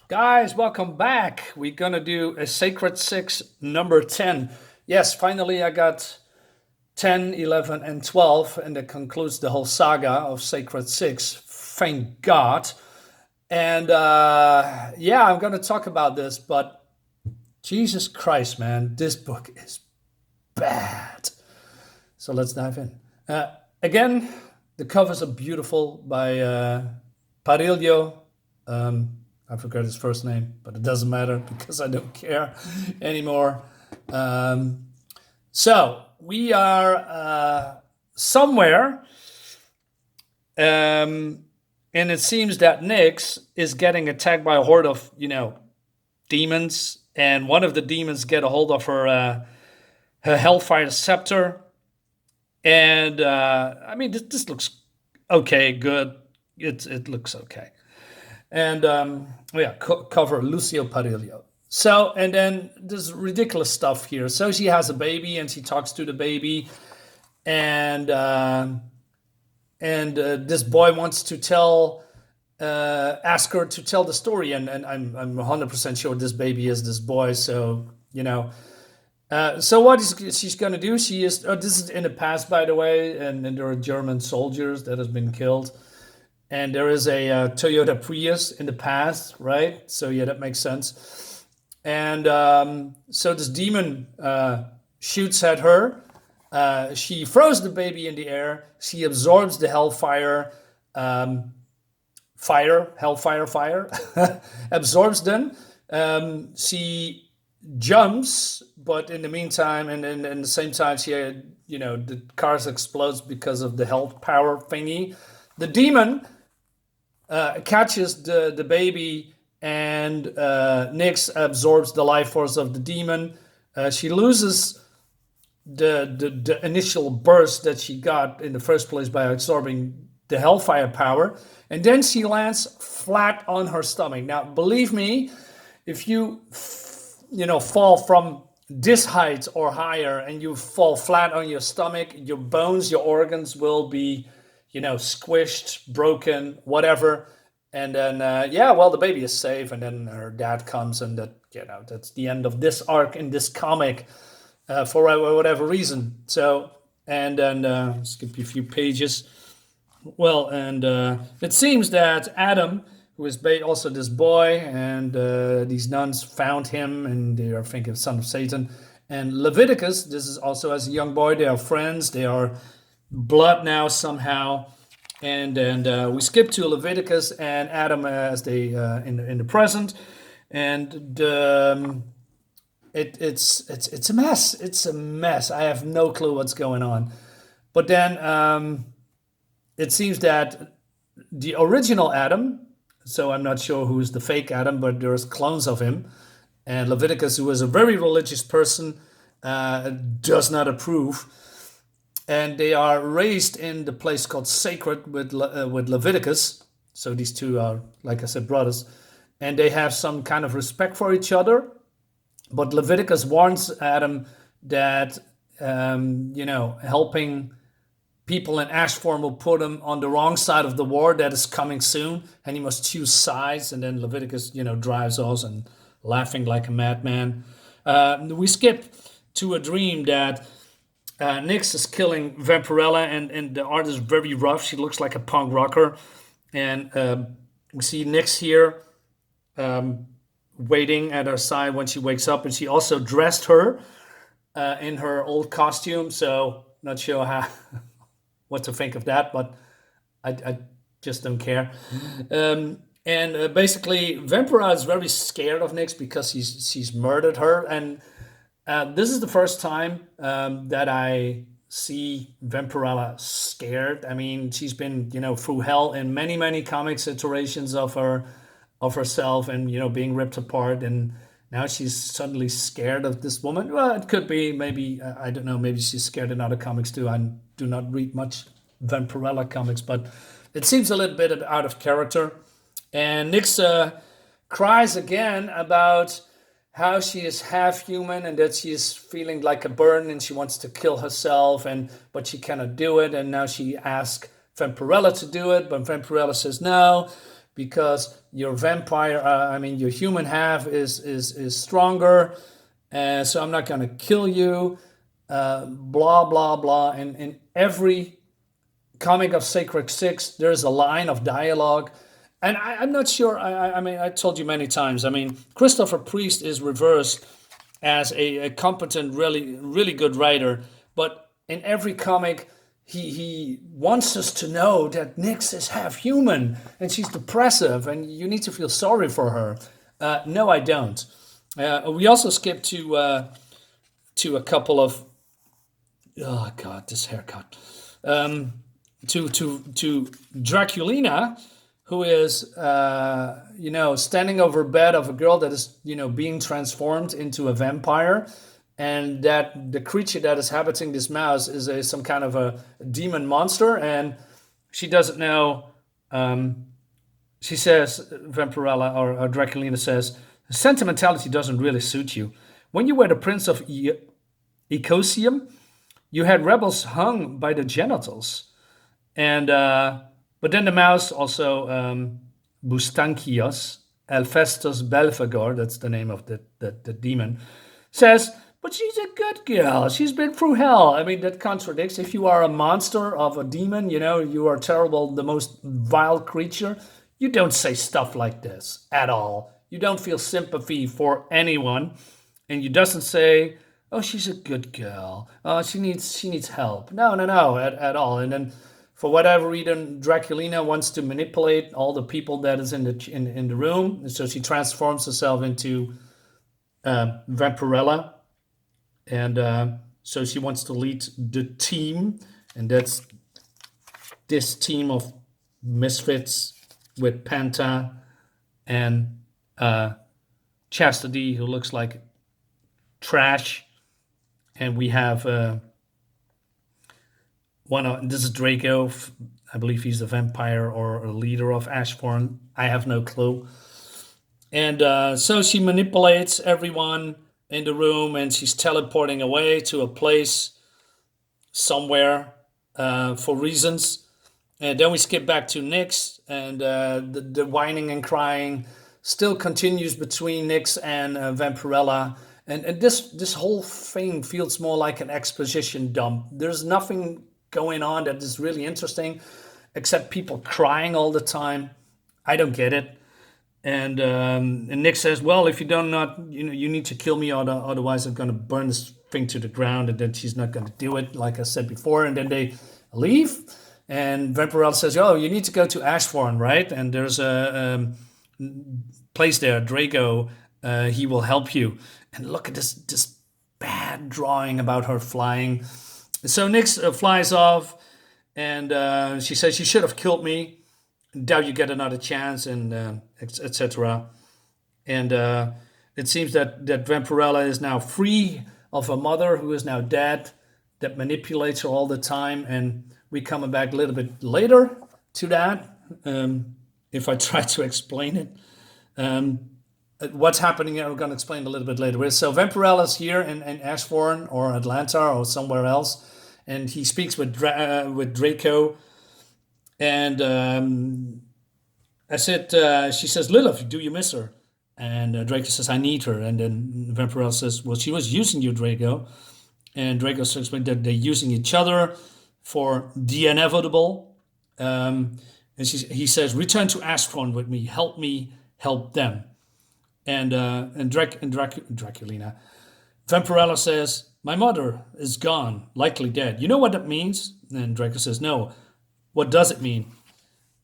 Guys, welcome back. We're gonna do a Sacred 6 number 10. Yes, finally I got 10, 11, and 12, and that concludes the whole saga of Sacred 6. Thank God. And yeah, I'm gonna talk about this, but Jesus Christ, man, this book is bad. So let's dive in. Again, the covers are beautiful by Parillo. I forgot his first name, but it doesn't matter because I don't care anymore. Um, so we are somewhere, and it seems that Nyx is getting attacked by a horde of, demons, and one of the demons get a hold of her hellfire scepter. And I mean, this looks okay, good. It looks okay. And yeah, cover Lucio Parillo. So, and then there's ridiculous stuff here. So she has a baby, and she talks to the baby, and this boy wants to ask her to tell the story, and I'm 100% sure this baby is this boy. So so what is she's gonna do? She is. This is in the past, by the way, and there are German soldiers that has been killed, and there is a Toyota Prius in the past, right? So yeah, that makes sense. And so this demon shoots at her. She throws the baby in the air. She absorbs the hellfire, fire, absorbs them. She jumps, but in the meantime, and then in the same time, she, the cars explodes because of the hell power thingy. The demon catches the baby, and Nyx absorbs the life force of the demon. She loses the initial burst that she got in the first place by absorbing the hellfire power, and then she lands flat on her stomach. Now, believe me, if you fall from this height or higher and you fall flat on your stomach, your bones, your organs will be squished, broken, whatever. And then the baby is safe, and then her dad comes, and that's the end of this arc in this comic, for whatever reason. So, and then skip a few pages. Well, and it seems that Adam, who is also this boy, and these nuns found him, and they are thinking son of Satan. And Leviticus, this is also as a young boy, they are friends, they are blood now somehow. And we skip to Leviticus and Adam as they in the present, and it's a mess. It's a mess. I have no clue what's going on. But then it seems that the original Adam, so I'm not sure who's the fake Adam, but there's clones of him. And Leviticus, who is a very religious person, does not approve. And they are raised in the place called Sacred with Leviticus. So these two are, like I said, brothers. And they have some kind of respect for each other. But Leviticus warns Adam that, helping people in Ashthorne will put him on the wrong side of the war that is coming soon, and he must choose sides. And then Leviticus, drives us and laughing like a madman. We skip to a dream that Nyx is killing Vampirella, and the art is very rough. She looks like a punk rocker. And we see Nyx here waiting at her side when she wakes up, and she also dressed her in her old costume. So not sure what to think of that, but I just don't care. And basically, Vampira is very scared of Nyx because she's murdered her. And this is the first time that I see Vampirella scared. I mean, she's been, through hell in many, many comics iterations of herself, and being ripped apart, and now she's suddenly scared of this woman. Well, it could be, maybe, I don't know, maybe she's scared in other comics too. I do not read much Vampirella comics, but it seems a little bit out of character. And Nyx cries again about how she is half human, and that she is feeling like a burden, and she wants to kill herself, but she cannot do it. And now she asks Vampirella to do it, but Vampirella says no. because your vampire, your human half is stronger, so I'm not gonna kill you. Blah blah blah. And in every comic of Sacred Six, there's a line of dialogue. And I'm not sure. I told you many times. Christopher Priest is reversed as a competent, really, really good writer. But in every comic, he wants us to know that Nyx is half human and she's depressive, and you need to feel sorry for her. No, I don't. We also skip to a couple of, oh god, this haircut. To Draculina, who is standing over a bed of a girl that is being transformed into a vampire, and that the creature that is habiting this mouse is some kind of a demon monster, and she doesn't know. She says, Vampirella or Draculina says, sentimentality doesn't really suit you. When you were the prince of Ecosium, you had rebels hung by the genitals. And but then the mouse also, Bustankios, Alphestus Belphegor, that's the name of the demon, says, but she's a good girl. She's been through hell. That contradicts. If you are a monster of a demon, you are terrible, the most vile creature, you don't say stuff like this at all. You don't feel sympathy for anyone. And you doesn't say, oh, she's a good girl. Oh, she needs help. No, at all. And then, for whatever reason, Draculina wants to manipulate all the people that is in the room, and so she transforms herself into Vampirella, and so she wants to lead the team, and that's this team of misfits with Panta and Chastity, who looks like trash, and we have this is Draco. I believe he's a vampire or a leader of Ashthorne. I have no clue. And so she manipulates everyone in the room, and she's teleporting away to a place somewhere for reasons. And then we skip back to Nyx, and the whining and crying still continues between Nyx and Vampirella. And this whole thing feels more like an exposition dump. There's nothing going on that is really interesting, except people crying all the time. I don't get it. And Nyx says, well, if you don't you need to kill me, otherwise I'm going to burn this thing to the ground. And then she's not going to do it, like I said before. And then they leave. And Vampirella says, oh, you need to go to Ashthorne, right? And there's a place there, Draco. He will help you. And look at this bad drawing about her flying. So Nyx flies off, and she says, you should have killed me. Now you get another chance, and etc. And it seems that Vampirella is now free of her mother, who is now dead, that manipulates her all the time. And we come back a little bit later to that, if I try to explain it. What's happening here, we're going to explain a little bit later. So Vampirella's here in Ashthorne or Atlanta or somewhere else, and he speaks with Draco. And she says, Lilith, do you miss her? And Draco says, I need her. And then Vampirella says, well, she was using you, Draco. And Draco says that they're using each other for the inevitable. And he says, return to Ashthorne with me. Help me help them. And Draculina. Vampirella says, my mother is gone, likely dead. You know what that means? And Draco says, no. What does it mean?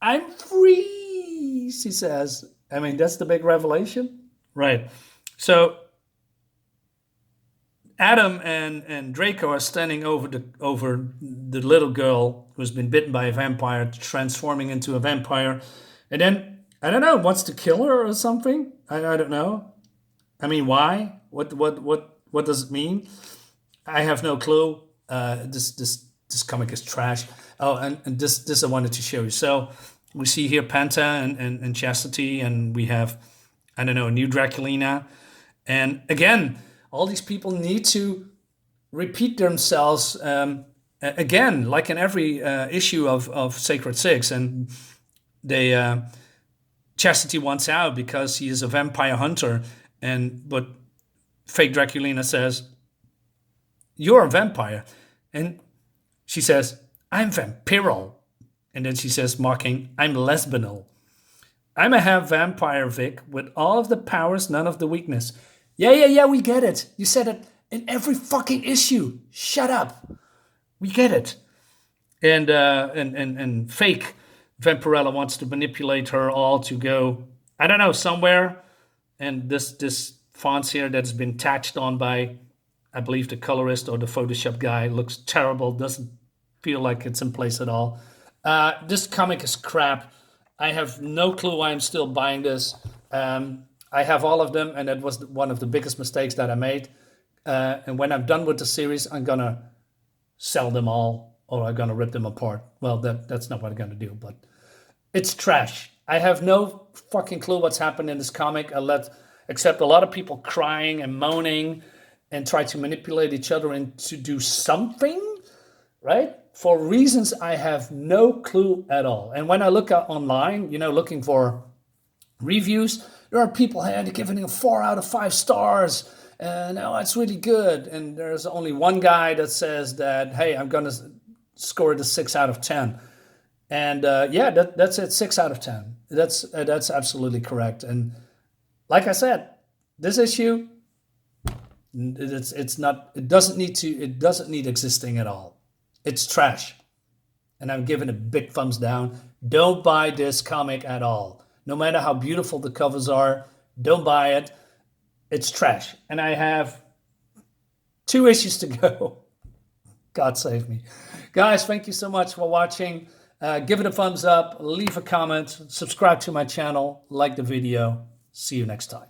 I'm free, she says. That's the big revelation. Right. So Adam and Draco are standing over the little girl who's been bitten by a vampire, transforming into a vampire. And then, I don't know, wants to kill her or something? I don't know. Why? What does it mean? I have no clue. This comic is trash. Oh, and this I wanted to show you. So we see here Panta and Chastity, and we have, I don't know, a new Draculina. And again, all these people need to repeat themselves again, like in every issue of Sacred Six. And they Chastity wants out because he is a vampire hunter, but fake Draculina says, "You're a vampire," and she says, "I'm Vampirella," and then she says, mocking, "I'm lesbianal. I'm a half vampire, Vic, with all of the powers, none of the weakness." Yeah, we get it. You said it in every fucking issue. Shut up. We get it. And fake Vampirella wants to manipulate her all to go, I don't know, somewhere. And this fonts here that's been tacked on by, I believe, the colorist or the Photoshop guy looks terrible. Doesn't feel like it's in place at all. This comic is crap. I have no clue why I'm still buying this. I have all of them, and that was one of the biggest mistakes that I made. And when I'm done with the series, I'm gonna sell them all, or I'm gonna rip them apart. Well, that's not what I'm gonna do, but it's trash. I have no fucking clue what's happened in this comic, except a lot of people crying and moaning and try to manipulate each other into do something, right? For reasons I have no clue at all. And when I look online, looking for reviews, there are people, hey, they're giving it 4 out of 5 stars. And oh, it's really good. And there's only one guy that says that, hey, I'm going to score it a 6 out of 10. And that's it, 6 out of 10. That's absolutely correct. And like I said, this issue, it doesn't need existing at all. It's trash. And I'm giving a big thumbs down. Don't buy this comic at all. No matter how beautiful the covers are, don't buy it. It's trash. And I have 2 issues to go. God save me. Guys, thank you so much for watching. Give it a thumbs up, leave a comment, subscribe to my channel, like the video. See you next time.